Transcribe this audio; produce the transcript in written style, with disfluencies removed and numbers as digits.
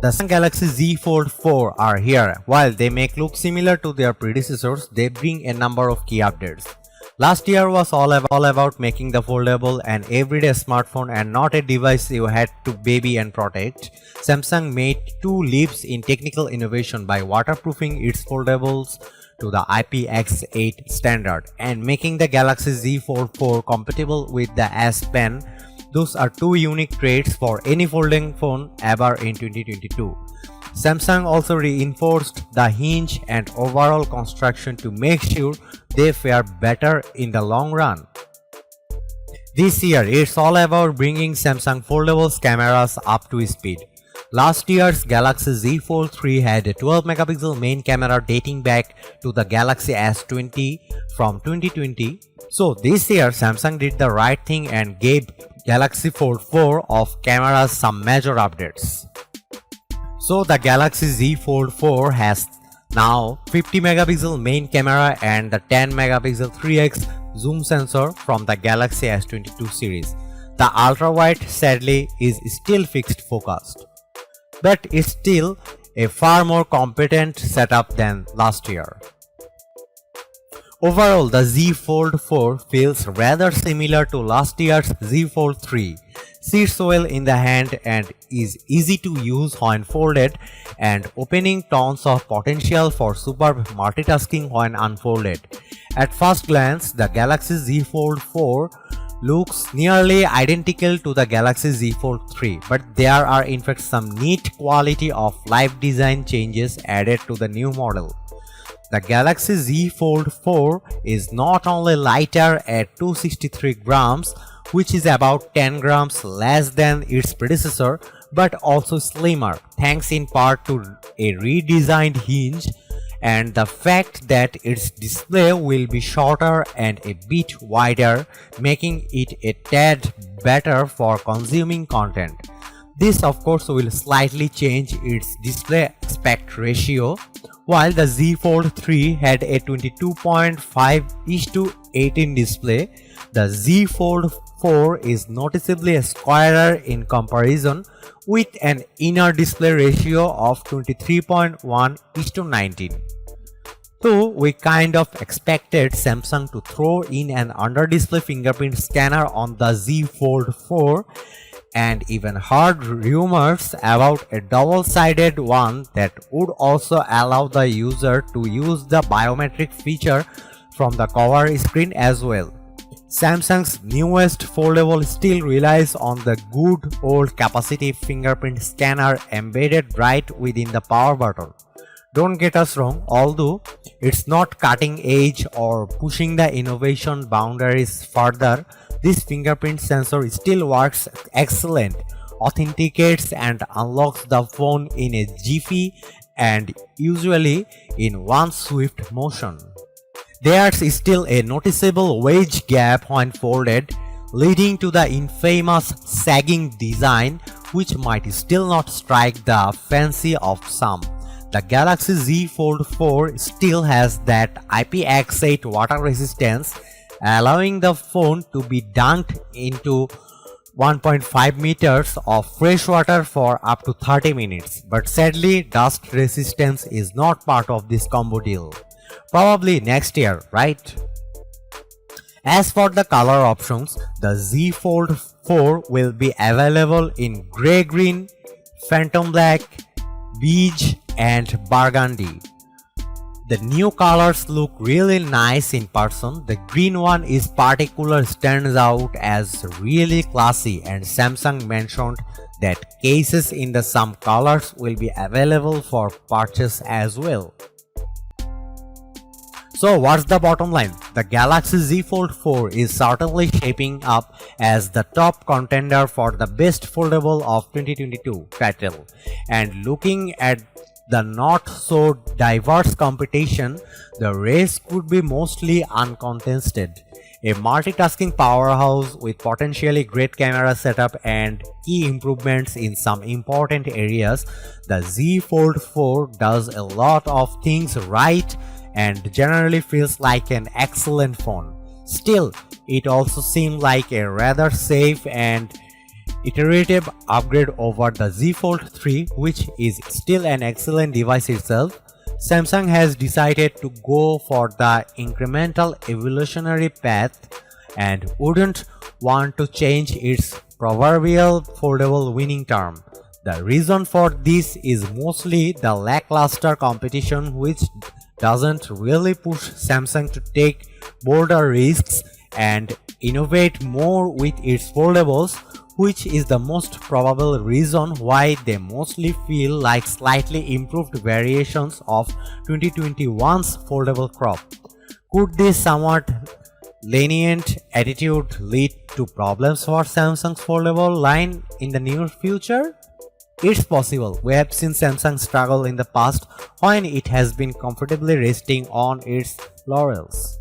The Samsung Galaxy Z Fold 4 are here. While they may look similar to their predecessors, they bring a number of key updates. Last year was all about making the foldable an everyday smartphone and not a device you had to baby and protect. Samsung made two leaps in technical innovation by waterproofing its foldables to the IPX8 standard and making the Galaxy Z Fold 4 compatible with the S Pen. Those are two unique traits for any folding phone ever in 2022. Samsung also reinforced the hinge and overall construction to make sure they fare better in the long run. This year, it's all about bringing Samsung foldables cameras up to speed. Last year's Galaxy Z Fold 3 had a 12 megapixel main camera dating back to the Galaxy S20 from 2020. So this year, Samsung did the right thing and gave Galaxy Fold 4 of cameras some major updates. So the Galaxy Z Fold 4 has now 50 megapixel main camera and the 10 megapixel 3x zoom sensor from the Galaxy S22 series. The ultra-wide sadly is still fixed focused, but it's still a far more competent setup than last year. Overall, the Z Fold 4 feels rather similar to last year's Z Fold 3. Sits well in the hand and is easy to use when folded, and opening tons of potential for superb multitasking when unfolded. At first glance, the Galaxy Z Fold 4 looks nearly identical to the Galaxy Z Fold 3, but there are in fact some neat quality of life design changes added to the new model. The Galaxy Z Fold 4 is not only lighter at 263 grams, which is about 10 grams less than its predecessor, but also slimmer, thanks in part to a redesigned hinge and the fact that its display will be shorter and a bit wider, making it a tad better for consuming content. This of course will slightly change its display aspect ratio. While the Z Fold 3 had a 22.5:18 display, the Z Fold 4 is noticeably squarer in comparison with an inner display ratio of 23.1:19. So we kind of expected Samsung to throw in an under-display fingerprint scanner on the Z Fold 4, and even heard rumors about a double-sided one that would also allow the user to use the biometric feature from the cover screen as well. Samsung's newest foldable still relies on the good old capacitive fingerprint scanner embedded right within the power button. Don't get us wrong, although it's not cutting edge or pushing the innovation boundaries further, this fingerprint sensor still works excellent, authenticates and unlocks the phone in a jiffy and usually in one swift motion. There's still a noticeable wedge gap when folded, leading to the infamous sagging design, which might still not strike the fancy of some. The Galaxy Z Fold 4 still has that IPX8 water resistance, allowing the phone to be dunked into 1.5 meters of fresh water for up to 30 minutes. But sadly, dust resistance is not part of this combo deal. Probably next year, right? As for the color options, the Z Fold 4 will be available in grey green, phantom black, beige and burgundy. The new colors look really nice in person. The green one is particular stands out as really classy, and Samsung mentioned that cases in the some colors will be available for purchase as well. So what's the bottom line? The Galaxy Z Fold 4 is certainly shaping up as the top contender for the best foldable of 2022 title, and looking at the not so diverse competition, the race could be mostly uncontested. A multitasking powerhouse with potentially great camera setup and key improvements in some important areas, the Z Fold 4 does a lot of things right and generally feels like an excellent phone. Still, it also seems like a rather safe and iterative upgrade over the Z Fold 3, which is still an excellent device itself, Samsung has decided to go for the incremental evolutionary path and wouldn't want to change its proverbial foldable winning term. The reason for this is mostly the lackluster competition, which doesn't really push Samsung to take bolder risks and innovate more with its foldables, which is the most probable reason why they mostly feel like slightly improved variations of 2021's foldable crop. Could this somewhat lenient attitude lead to problems for Samsung's foldable line in the near future? It's possible. We have seen Samsung struggle in the past when it has been comfortably resting on its laurels.